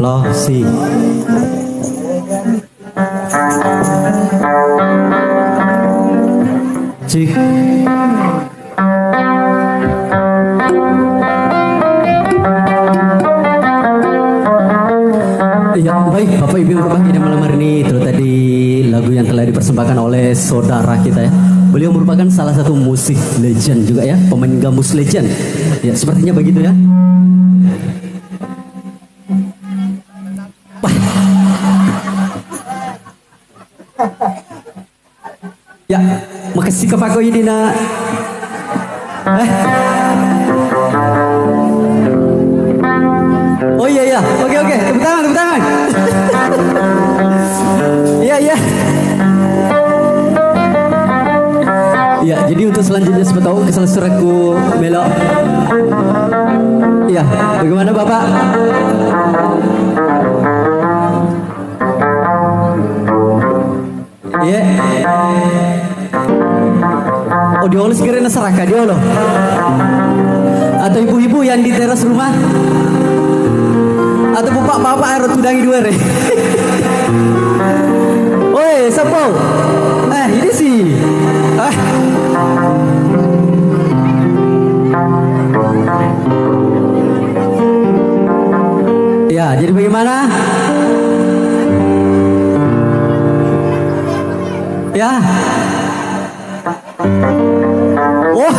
Loh sih. Cik. Ya baik Bapak Ibu yang berbahagia malam hari ini, itu tadi lagu yang telah dipersembahkan oleh saudara kita ya. Beliau merupakan salah satu musik legend juga ya, pemain gambus legend. Ya sepertinya begitu ya. Ya, makasih ke Pak ini nak. Oh iya iya, oke, tepuk tangan. Iya iya. Ya, jadi untuk selanjutnya siapa tahu kesal suraku melok. Iya, bagaimana Bapak? Iya. Oh diolah segera seraka dia loh. Atau ibu-ibu yang di teras rumah. Atau bapak-bapak harus tudangi dua re. Woi, sapo? Ini sih. Ya, jadi bagaimana? Ya. Oh.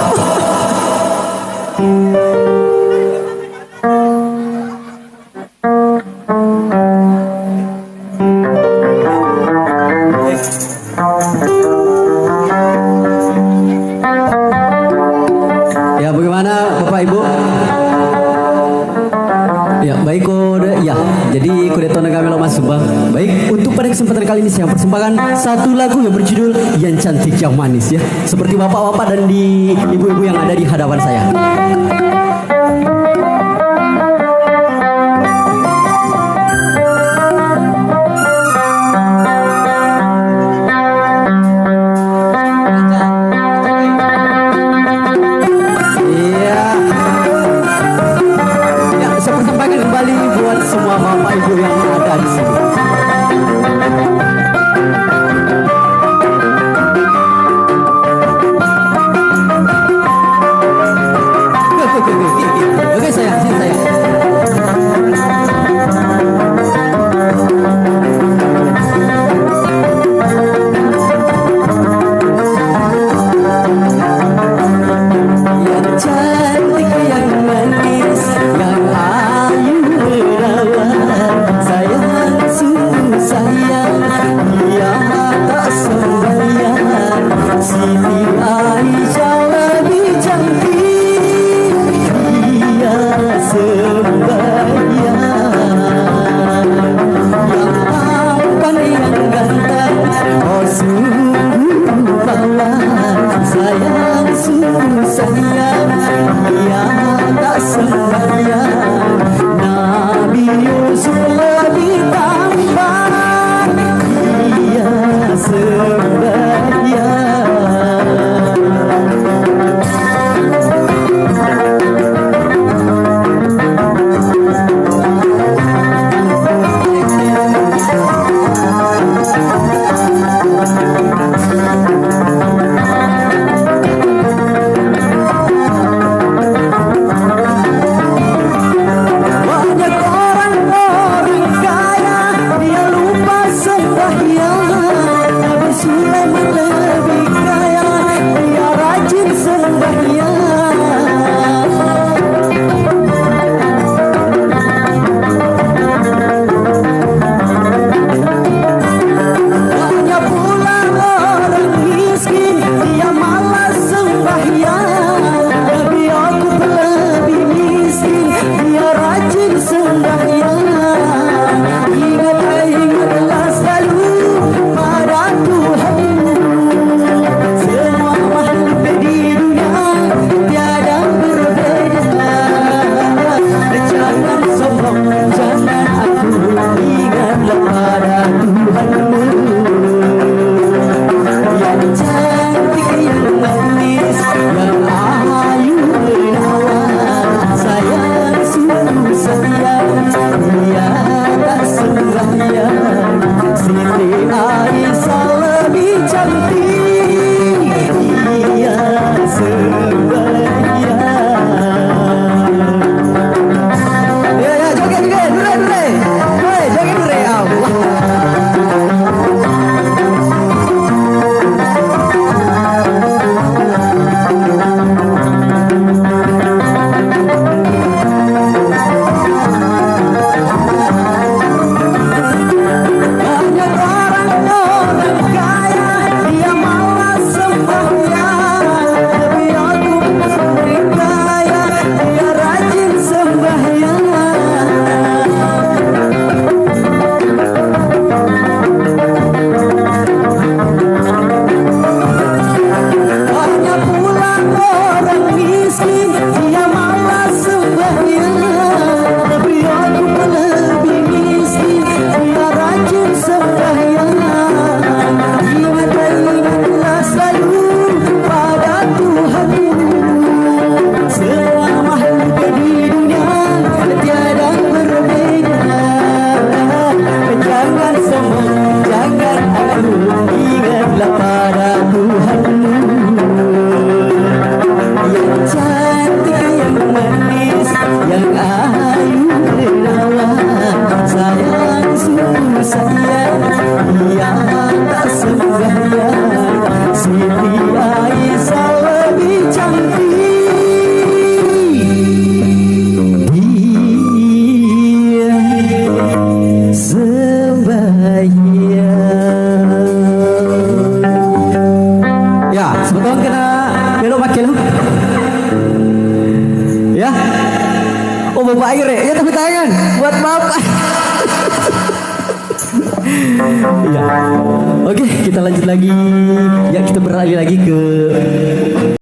Ya, bagaimana Bapak Ibu? Ya, baik kode. Ya, jadi kode tona kami lo Mas Sumbang. Baik, untuk pada kesempatan kali ini saya persembahkan satu lagu yang berjudul Yang Cantik Yang Manis ya. Seperti bapak-bapak dan di ibu-ibu yang ada di hadapan saya. Semua bapak ibu yang ada di sini. Oke sayang, sini sayang. Yang cantik, yang manis, yang ayu merawat, sayang sungguh sayang, dia tak sembahyang. Siti Aisyah lebih cantik, dia sembahyang. Yang tampan yang ganteng, oh sungguh kawan, sayang sungguh sayang, dia tak sembahyang. Nabi Yusuf lebih tampan, dia sembahyang. Ya. Oke, kita lanjut lagi. Ya, kita beralih lagi ke